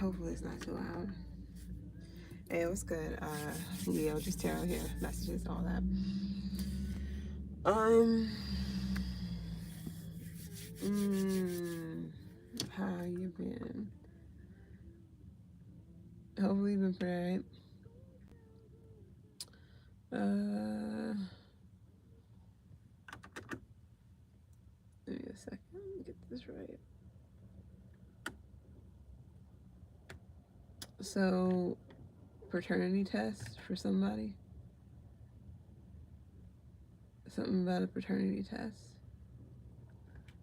Hopefully it's not too loud. Hey, what's good? Leo, just tarot here, messages, all that. Um, how you been? Hopefully you've been pretty alright. Give me a second. Let me get this right. So, paternity test for somebody. Something about a paternity test.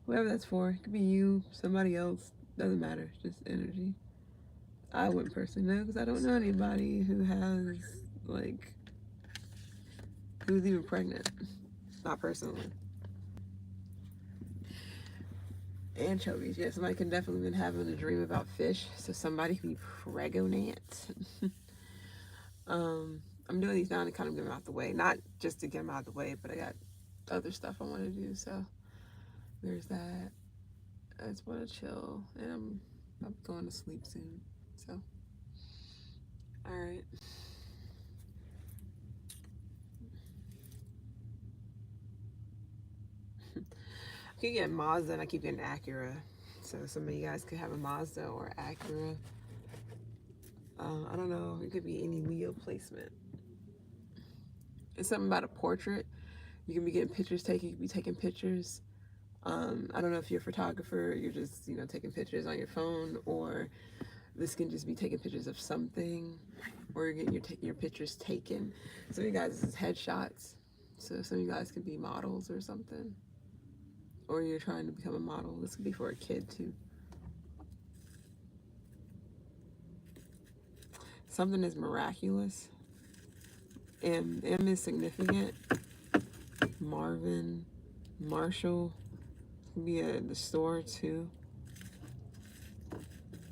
Whoever that's for. It could be you, somebody else. Doesn't matter. It's just energy. I wouldn't personally know because I don't know anybody who has, like, who's even pregnant. Not personally. Anchovies. Yeah, somebody can definitely been having a dream about fish. So somebody can be pregnant. I'm doing these now to kind of get them out the way. Not just to get them out the way, but I got other stuff I want to do. So there's that. I just want to chill. And I'm going to sleep soon. So, all right. I keep getting Mazda and I keep getting Acura. So some of you guys could have a Mazda or Acura. I don't know. It could be any Leo placement. It's something about a portrait. You can be getting pictures taken. You can be taking pictures. I don't know if you're a photographer. You're just taking pictures on your phone, or this can just be taking pictures of something, or you're getting your pictures taken. Some of you guys, this is headshots. So some of you guys could be models or something, or you're trying to become a model. This could be for a kid too. Something is miraculous. M is significant. Marvin, Marshall, could be at the store too.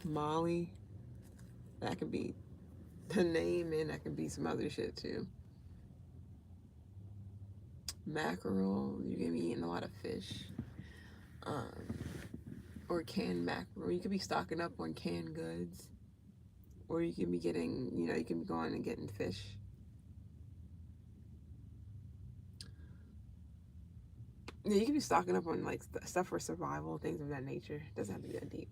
Molly, that could be the name, and that could be some other shit too. Mackerel, you're gonna be eating a lot of fish. Or canned mackerel. You could be stocking up on canned goods. Or you can be getting, you can be going and getting fish. Yeah, you can be stocking up on like stuff for survival, things of that nature. It doesn't have to be that deep.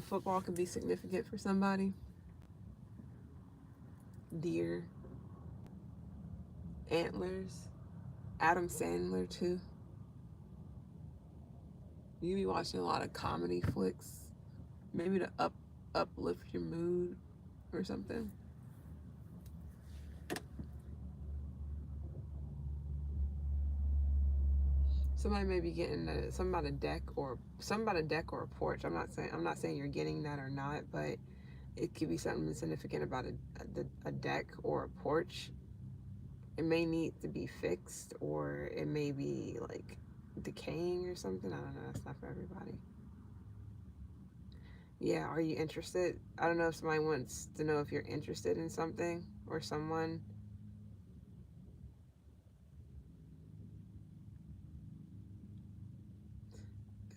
Football can be significant for somebody. Deer, antlers, Adam Sandler too. You be watching a lot of comedy flicks, maybe to uplift your mood or something. Somebody may be getting something about a deck or a porch. I'm not saying you're getting that or not, but it could be something significant about a deck or a porch. It may need to be fixed, or it may be like decaying or something. I don't know. That's not for everybody. Yeah, are you interested? I don't know if somebody wants to know if you're interested in something or someone.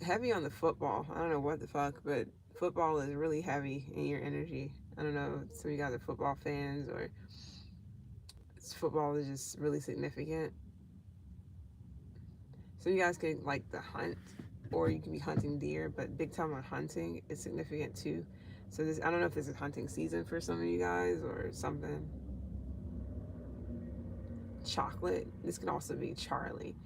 Heavy on the football. I don't know what the fuck, but football is really heavy in your energy. I don't know. Some of you guys are football fans, or football is just really significant. Some of you guys can like the hunt, or you can be hunting deer, but big time on hunting is significant too. So I don't know if this is hunting season for some of you guys or something. Chocolate. This can also be Charlie.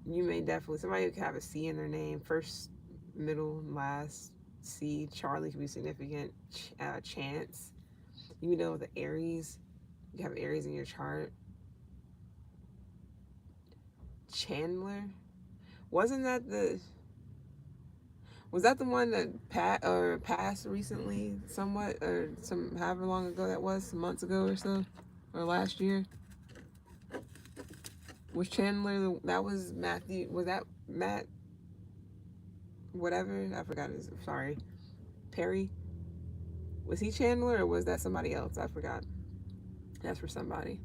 You may definitely, somebody could have a C in their name, first, middle, last C. Charlie could be significant. Chance. You know the Aries. You have Aries in your chart. Chandler. Wasn't that was that the one that passed recently, somewhat, or however long ago that was, some months ago or so, or last year? Was Chandler that was Matthew? Was that Matt? Whatever, I forgot his. Sorry, Perry. Was he Chandler or was that somebody else? I forgot. That's for somebody.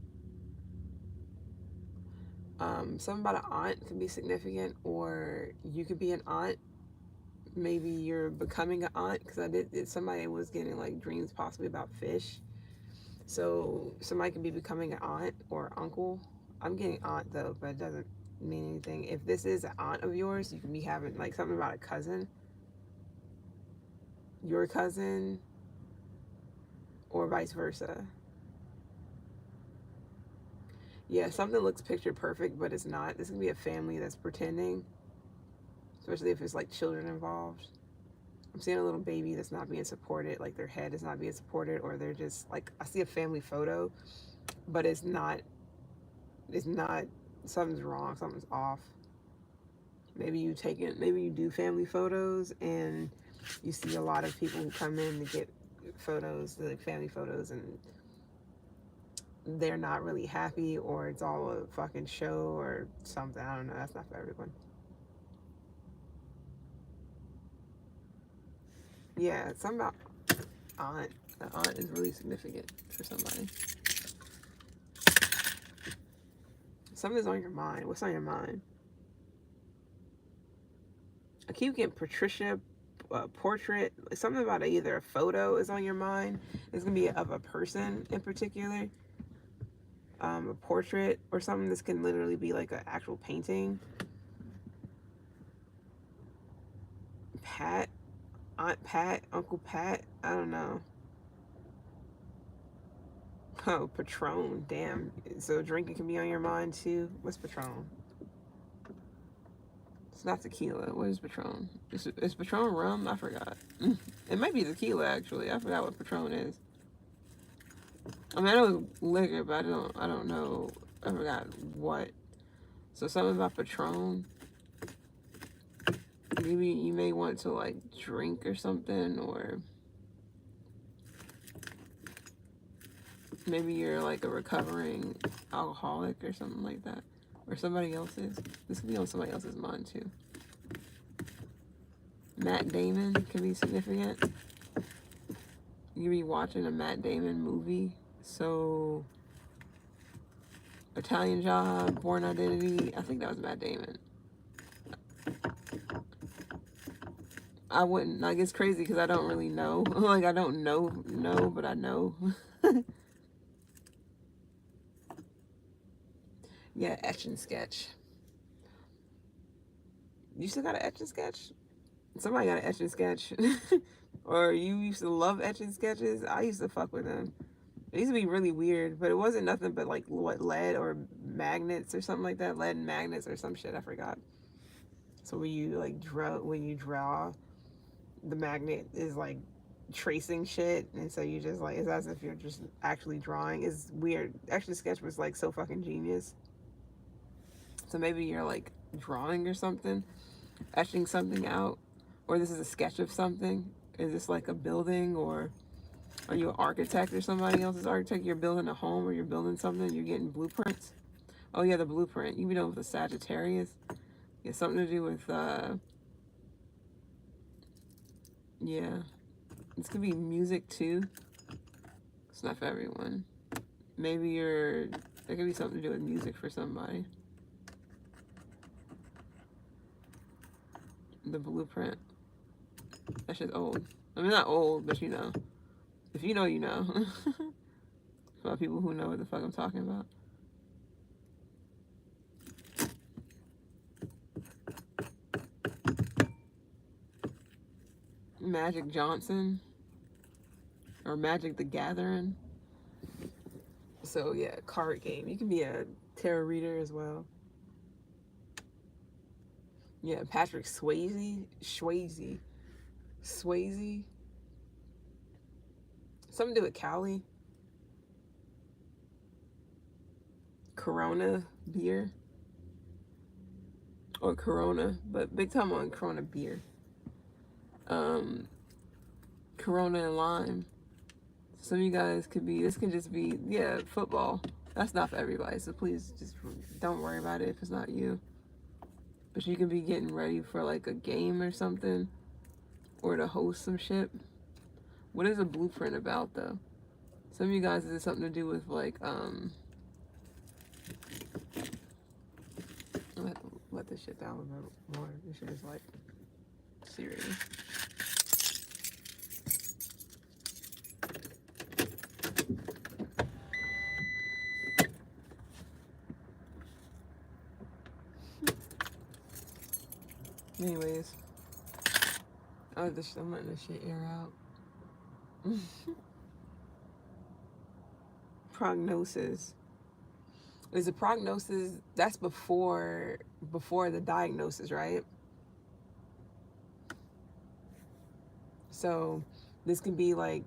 Something about an aunt can be significant, or you could be an aunt. Maybe you're becoming an aunt, because somebody was getting like dreams possibly about fish. So somebody could be becoming an aunt or uncle. I'm getting aunt though, but it doesn't mean anything. If this is an aunt of yours, you can be having like something about a cousin, your cousin, or vice versa. Yeah, something looks picture perfect, but it's not. This can be a family that's pretending, especially if it's like children involved. I'm seeing a little baby that's not being supported, like their head is not being supported, or they're just like, I see a family photo, but it's not, something's wrong, something's off. Maybe you do family photos and you see a lot of people who come in to get photos, like family photos, and they're not really happy, or it's all a fucking show or something. I don't know. That's not for everyone. Yeah, something about aunt. The aunt is really significant for somebody. Something's on your mind. What's on your mind? I keep getting Patricia portrait. Something about either a photo is on your mind. It's gonna be of a person in particular. A portrait or something. This can literally be like an actual painting. Pat, Aunt Pat, Uncle Pat. I don't know. Oh, Patron. Damn. So drinking can be on your mind too. What's Patron? It's not tequila. What is Patron? Is Patron rum? I forgot. It might be tequila actually. I forgot what Patron is. I mean, I know liquor, but I don't know. I forgot what. So something about Patron. Maybe you may want to like drink or something, or maybe you're like a recovering alcoholic or something like that, or somebody else's. This could be on somebody else's mind too. Matt Damon can be significant. You could be watching a Matt Damon movie. So, Italian Job, Born Identity. I think that was Matt Damon. I wouldn't, like, it's crazy because I don't really know. Like, I don't know, but I know. Yeah, Etch and Sketch. You still got an Etch and Sketch? Somebody got an Etch and Sketch. Or you used to love Etch and Sketches? I used to fuck with them. It used to be really weird, but it wasn't nothing but like what, lead or magnets or something like that. Lead and magnets or some shit, I forgot. So when you like draw, the magnet is like tracing shit, and so you just like, it's as if you're just actually drawing. It's weird. Actually, Sketch was like so fucking genius. So maybe you're like drawing or something, etching something out, or this is a sketch of something. Is this like a building, or are you an architect or somebody else's architect? You're building a home or you're building something. You're getting blueprints. Oh yeah, the blueprint. You know, with the Sagittarius. Yeah, something to do with yeah. This could be music too. It's not for everyone. Maybe there could be something to do with music for somebody. The blueprint. That shit's old. I mean, not old, but you know. If you know, you know. About people who know what the fuck I'm talking about. Magic Johnson. Or Magic the Gathering. So yeah, card game. You can be a tarot reader as well. Yeah, Patrick Swayze. Something to do with Cali. Corona beer. Or Corona, but big time on Corona beer. Corona and lime. Some of you guys could be, this could just be, yeah, football. That's not for everybody, so please just don't worry about it if it's not you. But you can be getting ready for like a game or something, or to host some shit. What is a blueprint about though? Some of you guys, is something to do with like let this shit down a little more. This shit is like serious. Anyways, I'm letting this shit air out. Prognosis. Is a prognosis, that's before the diagnosis, right? So this can be like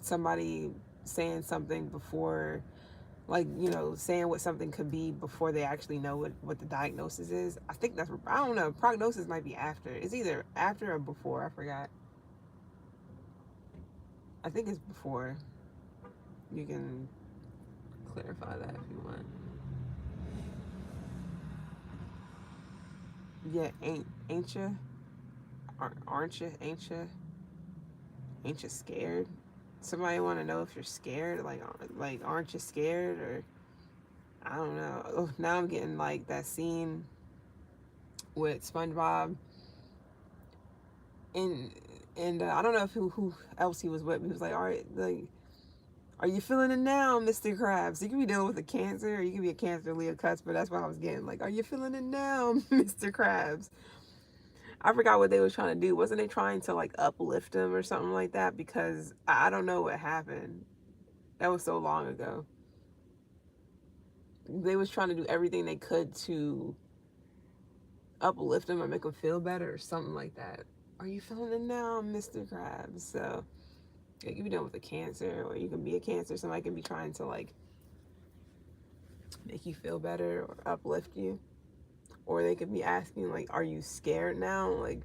somebody saying something before, like, you know, saying what something could be before they actually know what the diagnosis is. I think that's, I don't know, prognosis might be after. It's either after or before, I forgot. I think it's before. You can clarify that if you want. Yeah, ain't you? Aren't you? Ain't you? Ain't you scared? Somebody want to know if you're scared? Like, aren't you scared? Or I don't know. Oh, now I'm getting like that scene with SpongeBob, and I don't know if who else he was with. He was like, all right, like, are you feeling it now, Mr. Krabs? You can be dealing with a cancer, or you can be a Cancer Leo cuts, but that's what I was getting. Like, are you feeling it now, Mr. Krabs? I forgot what they was trying to do. Wasn't they trying to like uplift him or something like that? Because I don't know what happened. That was so long ago. They was trying to do everything they could to uplift him or make him feel better or something like that. Are you feeling it now, Mr. Krabs? So yeah, you can be done with a cancer, or you can be a cancer. Somebody can be trying to like make you feel better or uplift you. Or they could be asking like, are you scared now? Like,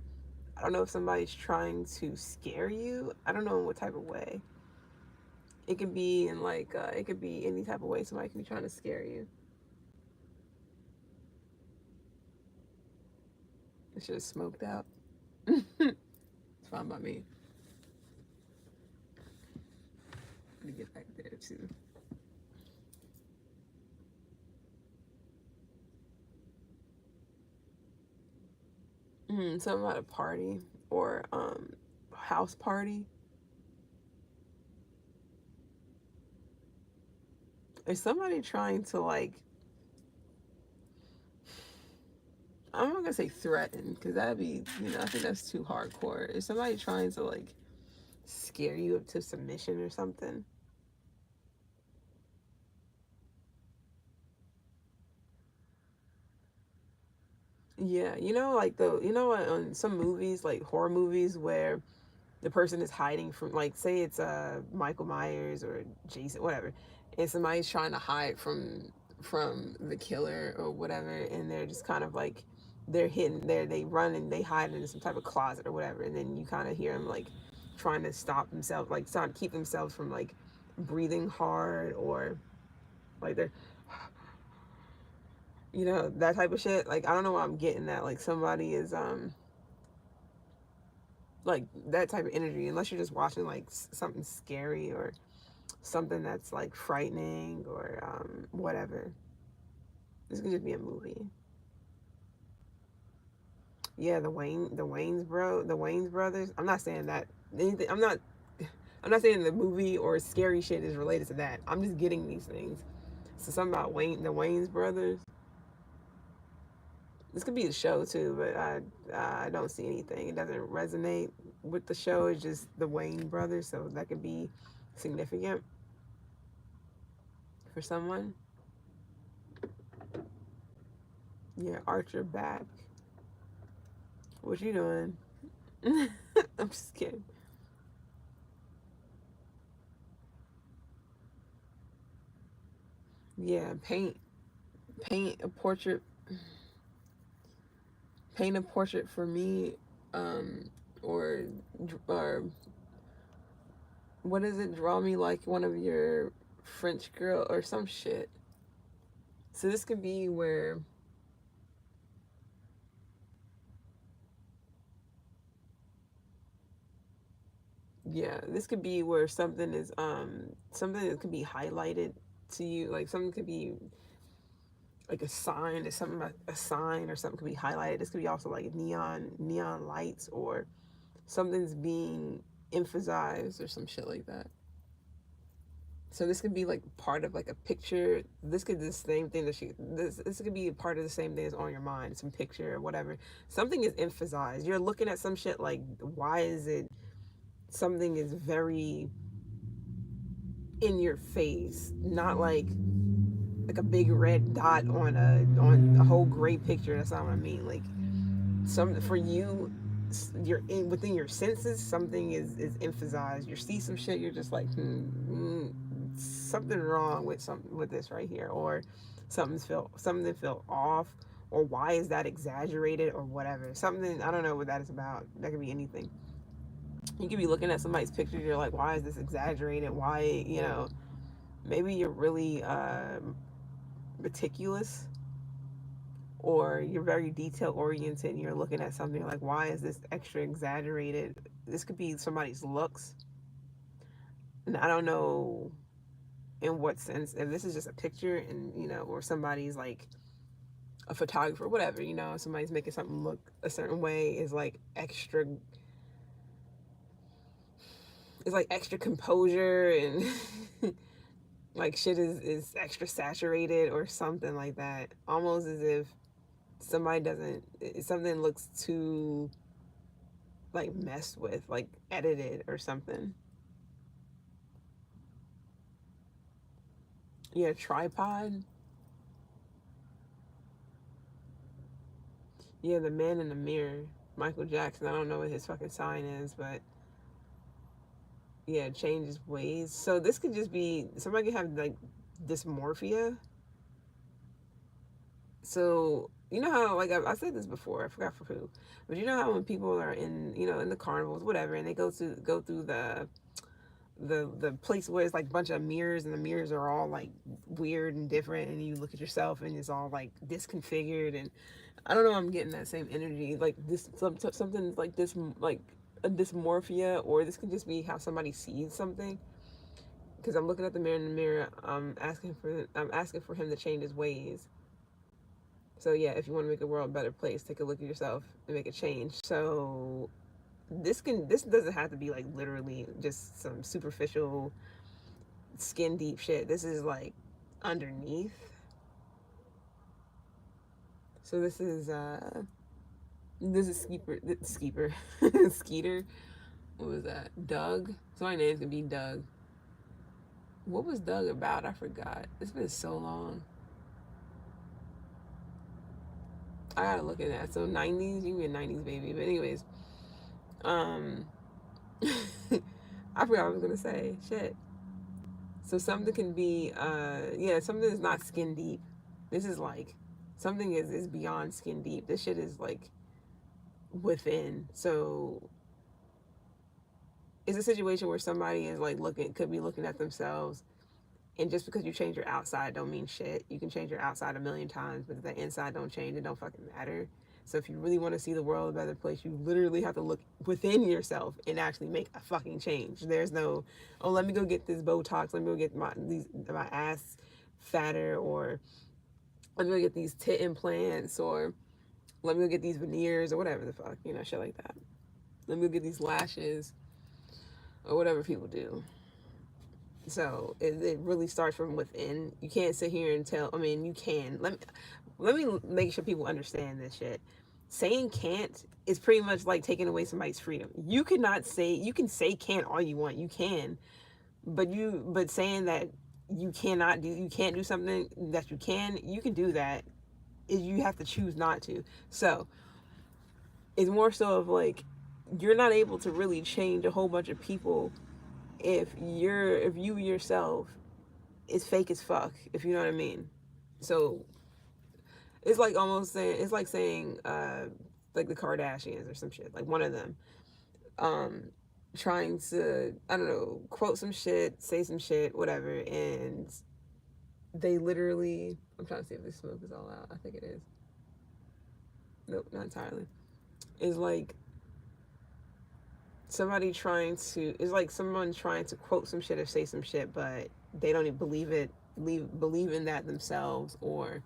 I don't know if somebody's trying to scare you. I don't know in what type of way. It could be in like, it could be any type of way somebody can be trying to scare you. It should have smoked out. It's fine by me. Let me get back there too. Something about a party or house party. Is somebody trying to like, I'm not gonna say threaten, because that'd be, you know, I think that's too hardcore. Is somebody trying to like scare you up to submission or something? Yeah, you know, like you know, on some movies, like horror movies, where the person is hiding from, like, say it's Michael Myers or Jason, whatever, and somebody's trying to hide from the killer or whatever, and they're just kind of like, they're hidden there, they run and they hide in some type of closet or whatever, and then you kind of hear them like trying to stop themselves, like trying to keep themselves from like breathing hard, or like they're, you know, that type of shit. Like, I don't know why I'm getting that. Like, somebody is like that type of energy, unless you're just watching like something scary or something that's like frightening or whatever. This could just be a movie. Yeah, the Wayne's brothers. I'm not saying that anything. I'm not saying the movie or scary shit is related to that. I'm just getting these things. So something about the Wayne's brothers. This could be the show too, but I don't see anything. It doesn't resonate with the show. It's just the Wayne brothers, so that could be significant for someone. Yeah, Archer back. What you doing? I'm just kidding. Yeah, paint a portrait, paint a portrait for me, um, or or what is it? Draw me like one of your French girl or some shit. So this could be where Yeah, this could be where something is something that could be highlighted to you, like something could be like a sign, or something like a sign or something could be highlighted. This could be also like neon lights, or something's being emphasized or some shit like that. So this could be like part of like a picture. This could be the same thing that this could be part of the same thing that's on your mind, some picture or whatever. Something is emphasized. You're looking at some shit like, why is it something is very in your face, not like a big red dot on a whole gray picture. That's not what I mean. Like, some for you, you're in within your senses, something is emphasized. You see some shit, you're just like, something wrong with something with this right here, or something felt off, or why is that exaggerated, or whatever. Something, I don't know what that is about. That could be anything. You could be looking at somebody's picture, you're like, why is this exaggerated? Why, maybe you're really meticulous, or you're very detail oriented, and you're looking at something like, why is this extra exaggerated? This could be somebody's looks, and I don't know in what sense, if this is just a picture, and or somebody's like a photographer, whatever, somebody's making something look a certain way, is like extra, it's like extra composure, and like shit is extra saturated or something like that, almost as if somebody doesn't, something looks too like messed with, like edited or something. Yeah, tripod. Yeah, the man in the mirror, Michael Jackson. I don't know what his fucking sign is, but yeah, changes ways. So this could just be somebody could have like dysmorphia. So you know how, like I said this before, I forgot for who, but you know how when people are in in the carnivals, whatever, and they go through the place where it's like a bunch of mirrors, and the mirrors are all like weird and different, and you look at yourself and it's all like disconfigured, and I don't know, I'm getting that same energy, like this something like this, like a dysmorphia, or this could just be how somebody sees something, because I'm looking at the mirror, in the mirror, I'm asking for him to change his ways. So yeah, if you want to make the world a better place, take a look at yourself and make a change. So this doesn't have to be like literally just some superficial skin deep shit. This is like underneath. So this is Skeeter. What was that? Doug. So my name's gonna be Doug. What was Doug about? I forgot. It's been so long. I gotta look at that. So 90s, you be a 90s baby. But anyways, um I forgot what I was gonna say. Shit. So something can be yeah, something is not skin deep. This is like something is beyond skin deep. This shit is like within. So it's a situation where somebody is like could be looking at themselves, and just because you change your outside don't mean shit. You can change your outside a million times, but if the inside don't change, it don't fucking matter. So if you really want to see the world a better place, you literally have to look within yourself and actually make a fucking change. There's no, oh, let me go get this Botox, let me go get my ass fatter, or let me go get these tit implants, or let me go get these veneers, or whatever the fuck, shit like that. Let me go get these lashes, or whatever people do. So it really starts from within. You can't sit here and tell. I mean, you can. Let me make sure people understand this shit. Saying can't is pretty much like taking away somebody's freedom. You cannot say, you can say can't all you want. You can, but saying that you can't do something that you can do that, is you have to choose not to. So it's more so of like, you're not able to really change a whole bunch of people if you yourself is fake as fuck, if you know what I mean. So it's like almost saying, it's like saying like the Kardashians or some shit, like one of them um trying to, I don't know, quote some shit, say some shit, whatever, and they literally, I'm trying to see if this smoke is all out. I think it is. Nope, not entirely. It's like somebody trying to, it's like someone trying to quote some shit or say some shit, but they don't even believe in that themselves, or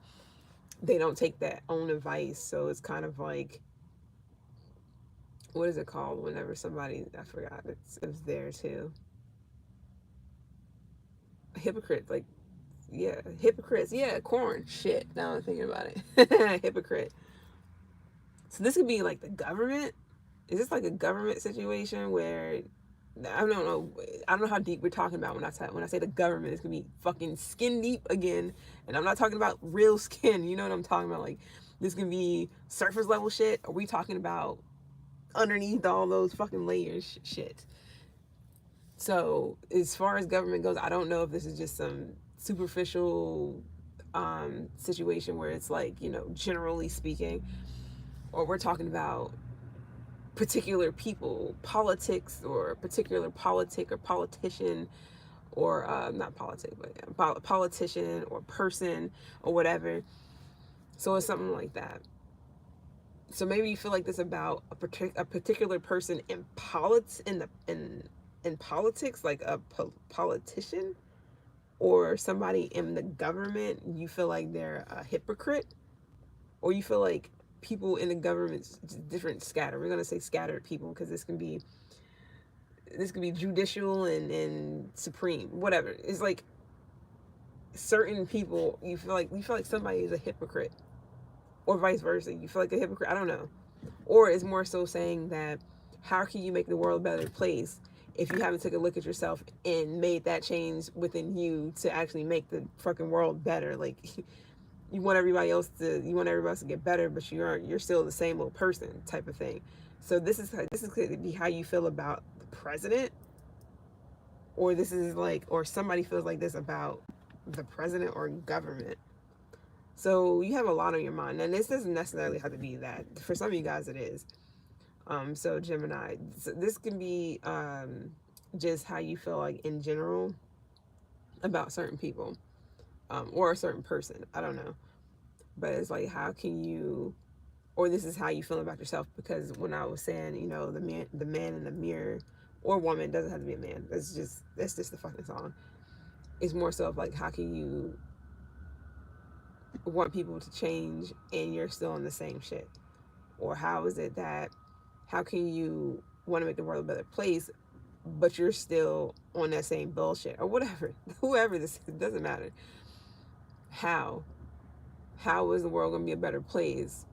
they don't take that own advice. So it's kind of like, what is it called whenever somebody, I forgot, it was there too, a hypocrite, like, yeah, hypocrites, yeah, corn, shit, now I'm thinking about it. Hypocrite. So this could be like the government. Is this like a government situation where, I don't know. I don't know how deep we're talking about when I say the government. It's gonna be fucking skin deep again, and I'm not talking about real skin. You know what I'm talking about? Like, this can be surface level shit. Or we talking about underneath all those fucking layers shit? So as far as government goes, I don't know if this is just some superficial situation where it's like, generally speaking, or we're talking about particular people, politics, or a particular politic or politician, or not politic, but politician or person or whatever. So it's something like that. So maybe you feel like this about a particular person in in politics, like a politician, or somebody in the government. You feel like they're a hypocrite, or you feel like people in the government's different scatter. We're gonna say scattered people because this can be judicial and supreme, whatever. It's like certain people you feel like somebody is a hypocrite, or vice versa. You feel like a hypocrite. I don't know. Or it's more so saying that, how can you make the world a better place if you haven't taken a look at yourself and made that change within you to actually make the fucking world better? Like, you want everybody else to get better, but you're still the same old person type of thing. So this is going to be how you feel about the president, or this is like, or somebody feels like this about the president or government. So you have a lot on your mind, and this doesn't necessarily have to be that. For some of you guys, it is. So Gemini, so this can be just how you feel like in general about certain people, or a certain person. I don't know, but it's like, how can you, or this is how you feel about yourself. Because when I was saying, the man in the mirror, or woman, doesn't have to be a man. That's just the fucking song. It's more so of like, how can you want people to change and you're still in the same shit? Or how can you want to make the world a better place, but you're still on that same bullshit, or whatever? Whoever this is, it doesn't matter. How is the world going to be a better place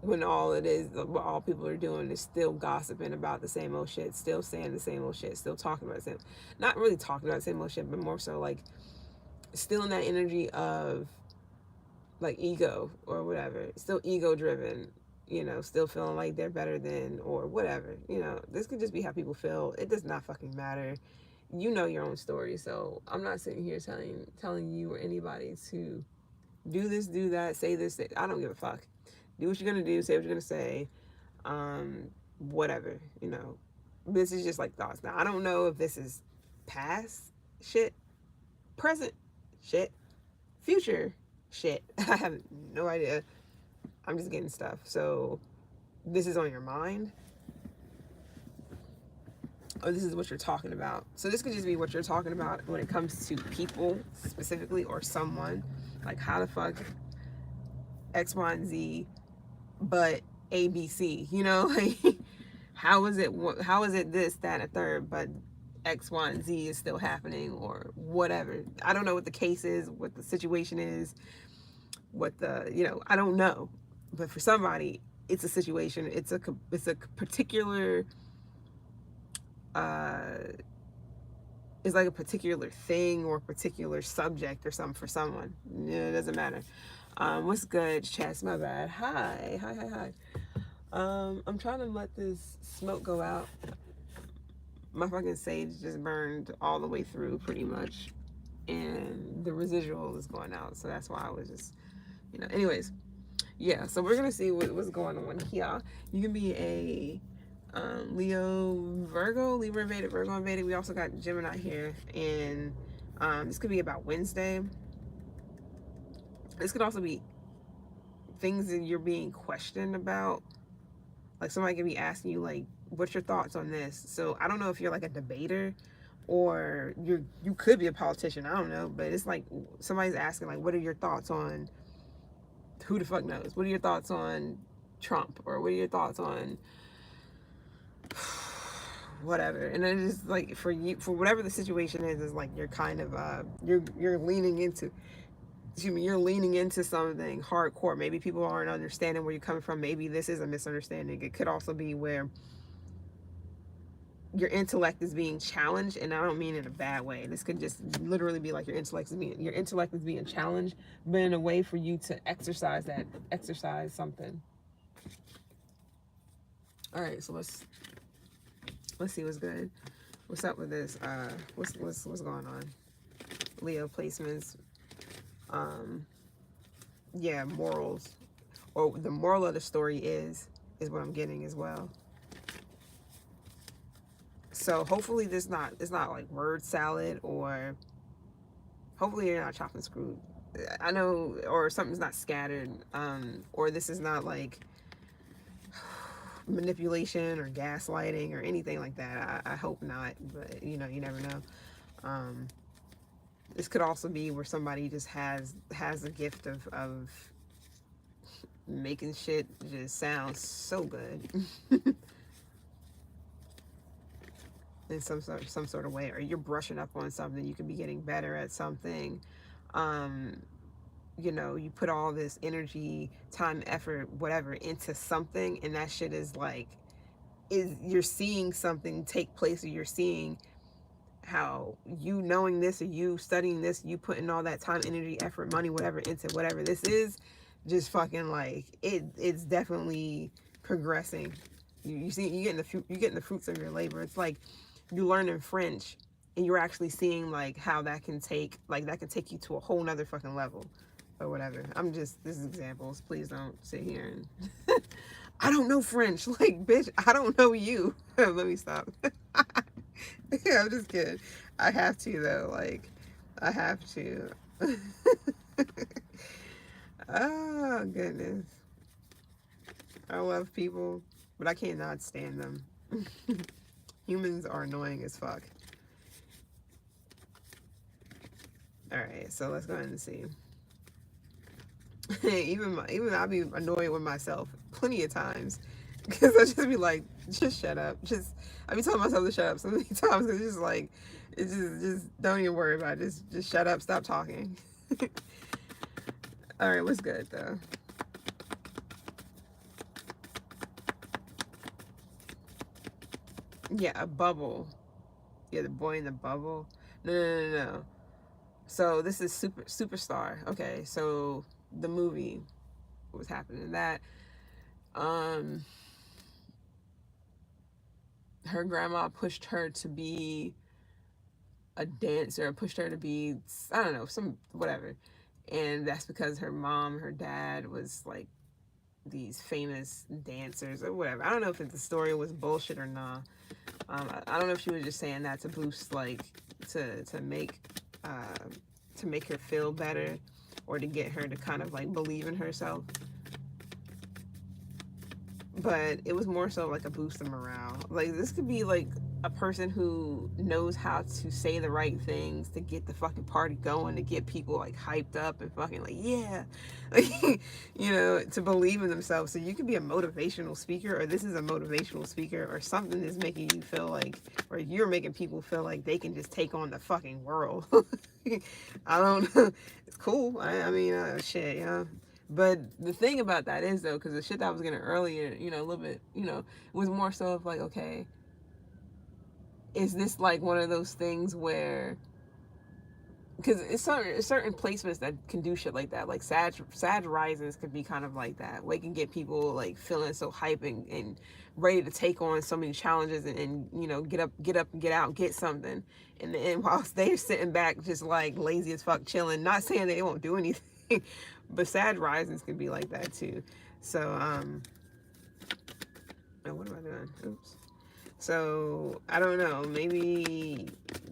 when what all people are doing is still gossiping about the same old shit, still saying the same old shit, still talking about the same, not really talking about the same old shit, but more so like still in that energy of like ego or whatever, still ego driven, still feeling like they're better than, or whatever. This could just be how people feel. It does not fucking matter. You know your own story. So I'm not sitting here telling you or anybody to do this, do that, say this. I don't give a fuck. Do what you're gonna do, say what you're gonna say, whatever. This is just like thoughts. Now I don't know if this is past shit, present shit, future shit. I have no idea. I'm just getting stuff. So this is on your mind, or this is what you're talking about. So this could just be what you're talking about when it comes to people specifically, or someone. Like, how the fuck X, Y, and Z, but A, B, C, like, how is it this, that, and a third, but X, Y, and Z is still happening, or whatever. I don't know what the case is, what the situation is, I don't know. But for somebody, it's a situation, it's a particular, it's like a particular thing or a particular subject or something for someone. It doesn't matter. What's good, Chess? My bad. Hi. I'm trying to let this smoke go out. My fucking sage just burned all the way through pretty much, and the residual is going out. So that's why I was just, anyways. Yeah, so we're gonna see what's going on here. You can be a Leo, Virgo, Libra Vedic, Virgo Vedic. We also got Gemini here, and this could be about Wednesday. This could also be things that you're being questioned about. Like, somebody could be asking you, like, what's your thoughts on this? So I don't know if you're like a debater or you could be a politician. I don't know, but it's like somebody's asking like, what are your thoughts on who the fuck knows? What are your thoughts on Trump, or what are your thoughts on whatever? And it is like for you, for whatever the situation is like you're kind of you're leaning into, excuse me, you're leaning into something hardcore. Maybe people aren't understanding where you're coming from. Maybe this is a misunderstanding. It could also be where your intellect is being challenged, and I don't mean in a bad way. This could just literally be like your intellect is being challenged, but in a way for you to exercise something. All right, so let's see what's good. What's up with this? What's going on? Leo placements. Yeah, morals, or the moral of the story is what I'm getting as well. So hopefully it's not like word salad, or hopefully you're not chopping screwed. I know, or something's not scattered, or this is not like manipulation or gaslighting or anything like that. I hope not, but you know, you never know. This could also be where somebody just has the gift of making shit just sound so good. In some sort of way, or you're brushing up on something, you could be getting better at something. You know, you put all this energy, time, effort, whatever into something, and that shit is like, you're seeing something take place, or you're seeing how you knowing this, or you studying this, you putting all that time, energy, effort, money, whatever into whatever this is, just fucking like it's definitely progressing. You see, you're getting the fruits of your labor. It's like you learning French, and you're actually seeing like how that can take you to a whole nother fucking level, or whatever. This is examples. Please don't sit here and I don't know French. Like, bitch, I don't know you. Let me stop. Yeah, I'm just kidding. I have to though. Like, I have to. Oh goodness. I love people, but I cannot stand them. Humans are annoying as fuck. All right, so let's go ahead and see. even I'll be annoyed with myself plenty of times, because I just be like, just shut up. I be telling myself to shut up so many times, because it's just like, it's just don't even worry about it. Just shut up, stop talking. All right, what's good though? Yeah, a bubble. Yeah, the boy in the bubble. No. So this is Superstar. Okay, so the movie, what was happening in that? Her grandma pushed her to be a dancer, pushed her to be, I don't know, some whatever, and that's because her dad was like these famous dancers or whatever. I don't know if the story was bullshit or not. I don't know if she was just saying that to boost, like, to make her feel better, or to get her to kind of like believe in herself. But it was more so like a boost of morale. Like, this could be like a person who knows how to say the right things to get the fucking party going, to get people like hyped up and fucking like, yeah, like, you know, to believe in themselves. So you could be a motivational speaker, or this is a motivational speaker, or something that's making you feel like, or you're making people feel like they can just take on the fucking world. I don't know. It's cool. I mean, shit, you know. But the thing about that is, though, because the shit that I was getting earlier, you know, a little bit, you know, was more so of like, okay, is this like one of those things where, because it's certain placements that can do shit like that, like Sag Risings could be kind of like that, where it can get people like feeling so hype and ready to take on so many challenges, and you know, get up and get out, get something, and whilst they're sitting back just like lazy as fuck, chilling, not saying they won't do anything, but Sag Risings can be like that too. So oh, what am I doing? Oops. So I don't know, maybe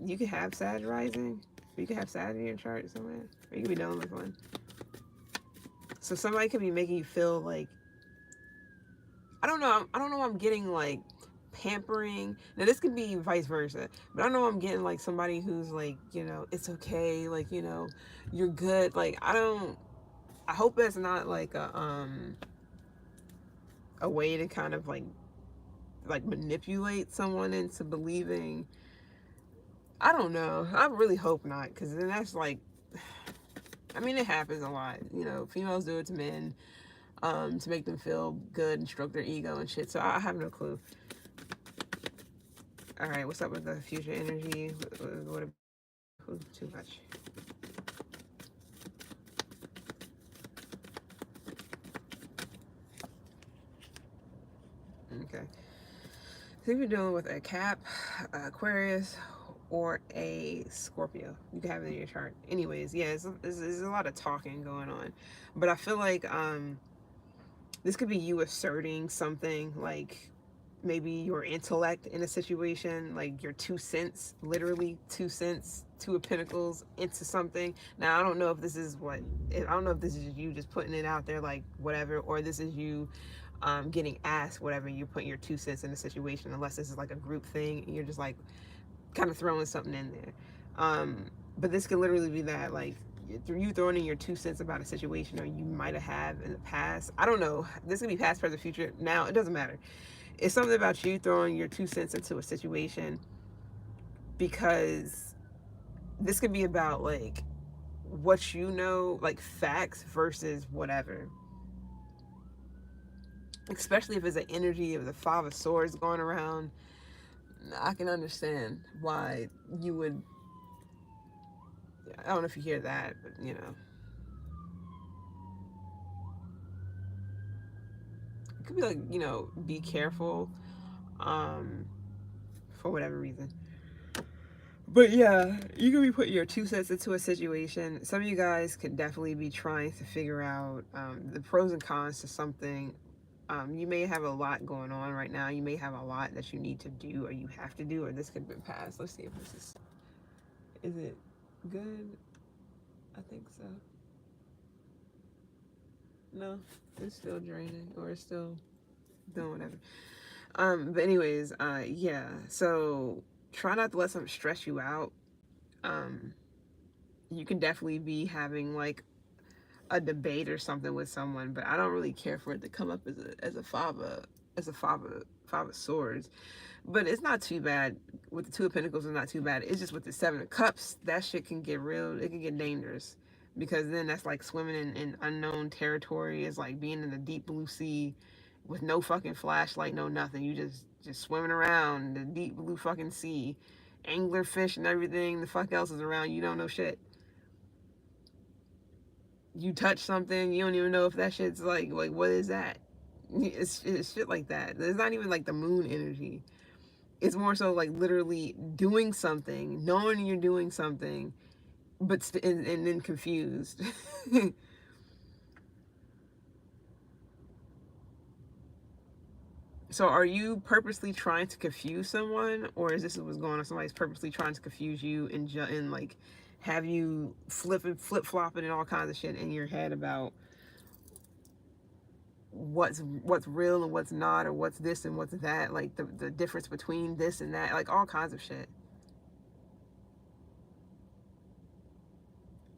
you could have Sag Rising. You could have Saturn in your chart somewhere. Or you could be dealing with one. So somebody could be making you feel like, I don't know. I'm getting like pampering. Now this could be vice versa, but I know I'm getting like somebody who's like, it's okay, like, you're good. Like, I hope that's not like a way to kind of like manipulate someone into believing. I don't know. I really hope not, because then that's like, I mean, it happens a lot. Females do it to men, to make them feel good and stroke their ego and shit. So I have no clue. All right, what's up with the future energy? What too much? Okay. So if you're dealing with a Cap, Aquarius, or a Scorpio, you can have it in your chart. Anyways, yeah, it's a lot of talking going on, but I feel like this could be you asserting something, like maybe your intellect in a situation, like your 2 cents, literally 2 cents, 2 of Pentacles into something. Now I don't know if this is I don't know if this is you just putting it out there, like whatever, or this is you getting asked whatever, you're putting your 2 cents in the situation, unless this is like a group thing and you're just like kind of throwing something in there. But this could literally be that, like, you throwing in your 2 cents about a situation, or you might have in the past. I don't know. This could be past, present, future. Now it doesn't matter. It's something about you throwing your 2 cents into a situation, because this could be about like what like facts versus whatever. Especially if it's an energy of the Five of Swords going around, I can understand why you would. I don't know if you hear that, but it could be like, be careful, um, for whatever reason. But yeah, you can be putting your 2 cents into a situation. Some of you guys could definitely be trying to figure out the pros and cons to something. You may have a lot going on right now. You may have a lot that you need to do, or you have to do, or this could have been passed. Let's see if this is it good? I think so. No, it's still draining, or it's still doing whatever. But anyways, yeah. So try not to let something stress you out. Um, you can definitely be having like a debate or something with someone, but I don't really care for it to come up as a five of swords. But it's not too bad with the 2 of Pentacles. It's not too bad. It's just with the 7 of Cups, that shit can get real. It can get dangerous, because then that's like swimming in unknown territory. It's like being in the deep blue sea with no fucking flashlight, no nothing. You just swimming around the deep blue fucking sea, angler fish and everything. The fuck else is around. You don't know shit. You touch something, you don't even know if that shit's like what is that? It's shit like that. It's not even like the moon energy. It's more so like literally doing something, knowing you're doing something, but and then confused. So are you purposely trying to confuse someone, or is this what's going on? Somebody's purposely trying to confuse you and like have you flip flopping and all kinds of shit in your head about what's real and what's not, or what's this and what's that, like the difference between this and that, like all kinds of shit.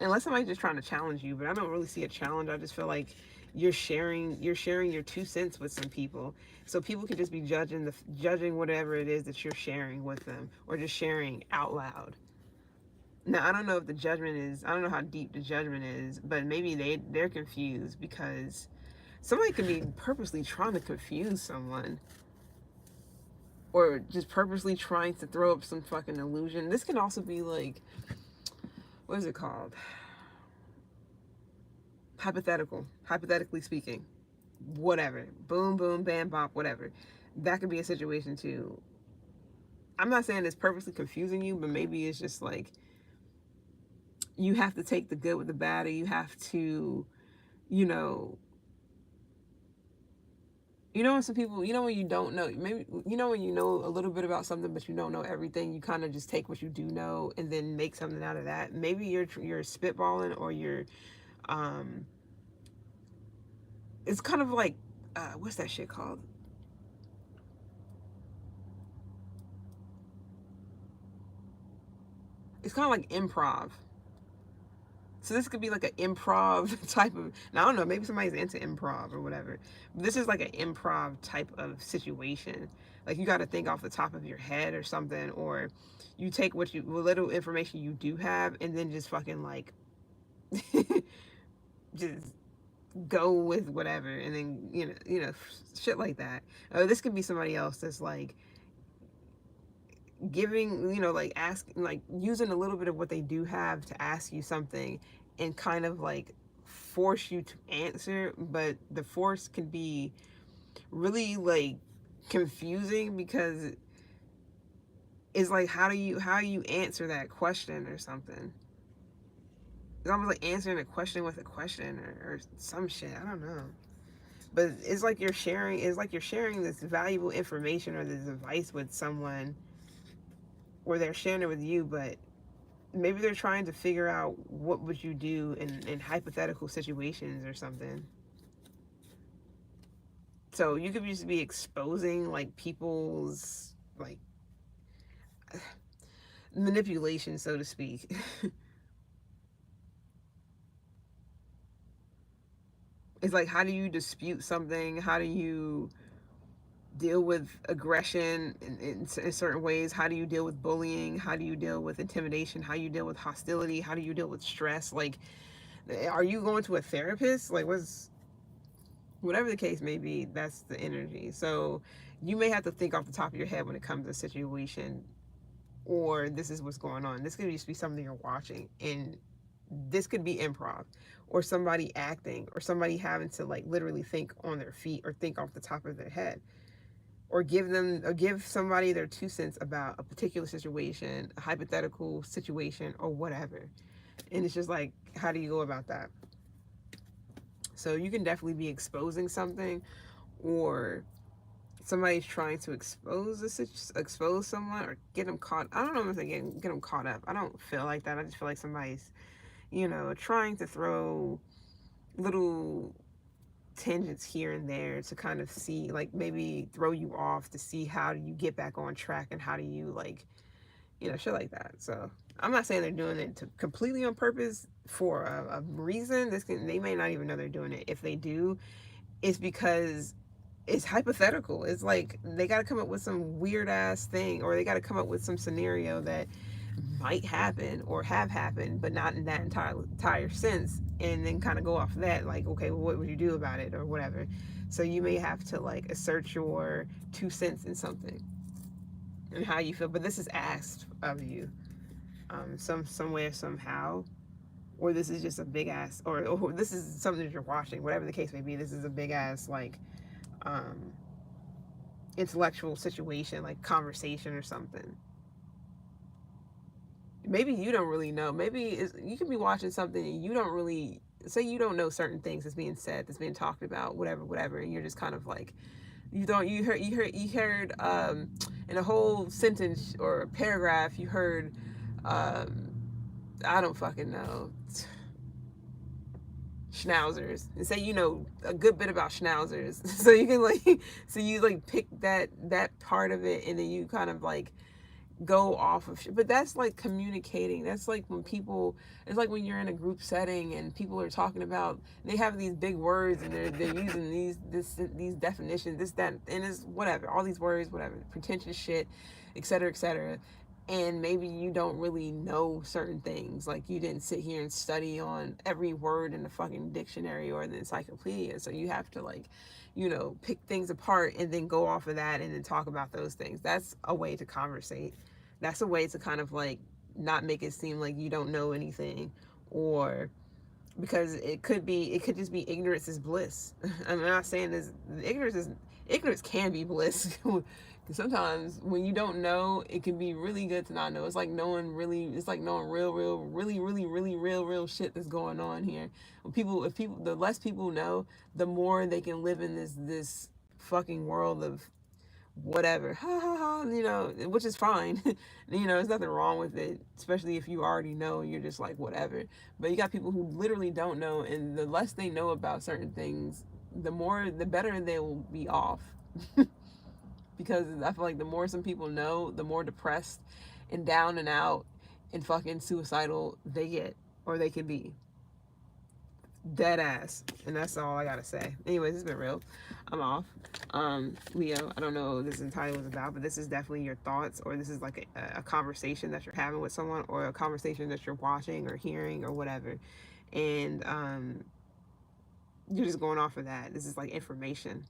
Unless somebody's just trying to challenge you, but I don't really see a challenge. I just feel like you're sharing your 2 cents with some people, so people can just be judging whatever it is that you're sharing with them, or just sharing out loud. Now I don't know if the judgment is, I don't know how deep the judgment is, but maybe they're confused because somebody could be purposely trying to confuse someone, or just purposely trying to throw up some fucking illusion. This can also be like, what is it called? Hypothetically speaking, whatever. Boom, boom, bam, bop, whatever. That could be a situation too. I'm not saying it's purposely confusing you, but maybe it's just like you have to take the good with the bad, or you have to, you know, when some people, when you don't know, maybe, when you know a little bit about something, but you don't know everything, you kind of just take what you do know and then make something out of that. Maybe you're spitballing, or you're, um, it's kind of like, what's that shit called? it's kind of like improv. So this could be like an improv type of, now I don't know, maybe somebody's into improv or whatever. This is like an improv type of situation. Like you got to think off the top of your head or something, or you take what little information you do have and then just fucking like just go with whatever, and then shit like that. This could be somebody else that's like giving, like asking, like using a little bit of what they do have to ask you something and kind of like force you to answer, but the force can be really like confusing because it's like how do you answer that question or something. It's almost like answering a question with a question or some shit. I don't know. But it's like you're sharing this valuable information or this advice with someone, or they're sharing it with you, but maybe they're trying to figure out what would you do in hypothetical situations or something. So you could just be exposing like people's like manipulation, so to speak. It's like, how do you dispute something? How do you deal with aggression in certain ways? How do you deal with bullying? How do you deal with intimidation? How do you deal with hostility? How do you deal with stress? Like, are you going to a therapist? Like, whatever the case may be, that's the energy. So you may have to think off the top of your head when it comes to a situation, or this is what's going on. This could just be something you're watching, and this could be improv, or somebody acting, or somebody having to like literally think on their feet or think off the top of their head, or give somebody their 2 cents about a particular situation, a hypothetical situation, or whatever. And it's just like, how do you go about that? So you can definitely be exposing something, or somebody's trying to expose someone or get them caught. I don't know if they get them caught up. I don't feel like that. I just feel like somebody's, trying to throw little tangents here and there to kind of see, like maybe throw you off to see how do you get back on track, and how do you like, shit like that. So I'm not saying they're doing it completely on purpose for a reason. They may not even know they're doing it. If they do, it's because it's hypothetical. It's like they got to come up with some weird ass thing, or they got to come up with some scenario that might happen or have happened, but not in that entire sense, and then kind of go off of that, like, okay, well, what would you do about it or whatever. So you may have to like assert your 2 cents in something and how you feel, but this is asked of you, some way or somehow, or this is just a big ass, or this is something that you're watching, whatever the case may be. This is a big ass like intellectual situation, like conversation or something. Maybe you don't really know. Maybe you could be watching something and you don't really, say you don't know certain things that's being said, that's being talked about, whatever, and you're just kind of like, you heard in a whole sentence or a paragraph, you heard I don't fucking know, schnauzers, and say a good bit about schnauzers. So you can like, so you like pick that part of it, and then you kind of like go off of shit. But that's like communicating. That's like when people, it's like when you're in a group setting and people are talking about, they have these big words and they're using these definitions, this, that, and it's whatever, all these words, whatever, pretentious shit, etc., etc. And maybe you don't really know certain things. Like you didn't sit here and study on every word in the fucking dictionary or the encyclopedia. So you have to like, pick things apart and then go off of that and then talk about those things. That's a way to conversate. That's a way to kind of like not make it seem like you don't know anything, or because it could just be ignorance is bliss. I'm not saying this, ignorance can be bliss. Sometimes when you don't know, it can be really good to not know. It's like knowing real shit that's going on here. The less people know, the more they can live in this fucking world of whatever, ha ha ha, which is fine. There's nothing wrong with it, especially if you already know and you're just like whatever. But you got people who literally don't know, and the less they know about certain things, the better they will be off. Because I feel like the more some people know, the more depressed and down and out and fucking suicidal they get, or they can be. Dead ass. And that's all I gotta say. Anyways, it's been real. I'm off. Leo, I don't know what this entirely was about, but this is definitely your thoughts, or this is like a conversation that you're having with someone, or a conversation that you're watching or hearing or whatever. And you're just going off of that. This is like information.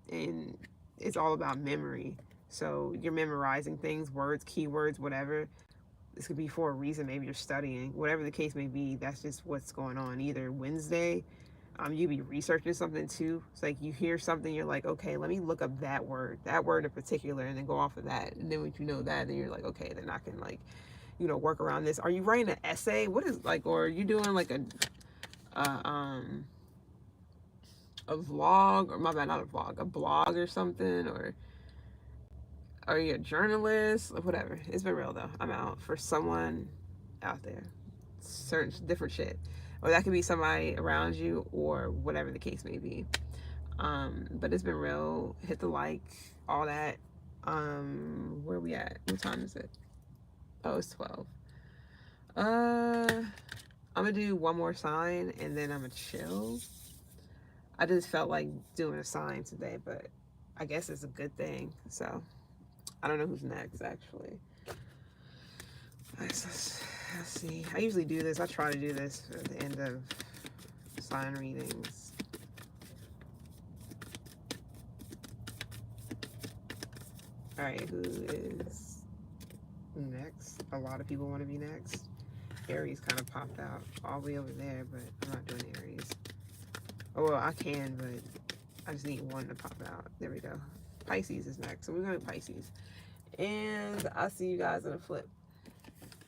And it's all about memory. So you're memorizing things, words, keywords, whatever. This could be for a reason. Maybe you're studying, whatever the case may be. That's just what's going on. Either Wednesday, you be researching something too. It's like you hear something, you're like, okay, let me look up that word in particular, and then go off of that. And then once you know that, then you're like, okay, then I can like, work around this. Are you writing an essay? What is like, or are you doing like a vlog, or my bad, not a vlog, a blog or something, or are you a journalist or whatever? It's been real though. I'm out for someone out there. Certain different shit. Or that could be somebody around you, or whatever the case may be. But it's been real. Hit the like, all that. Where we at? What time is it? Oh, it's 12. I'm gonna do one more sign and then I'm gonna chill. I just felt like doing a sign today, but I guess it's a good thing. So I don't know who's next, actually. Let's see. I usually do this. I try to do this at the end of sign readings. All right, who is next? A lot of people want to be next. Aries kind of popped out all the way over there, but I'm not doing Aries. Oh, well, I can, but I just need one to pop out. There we go. Pisces is next. So we're going to Pisces. And I'll see you guys in a flip.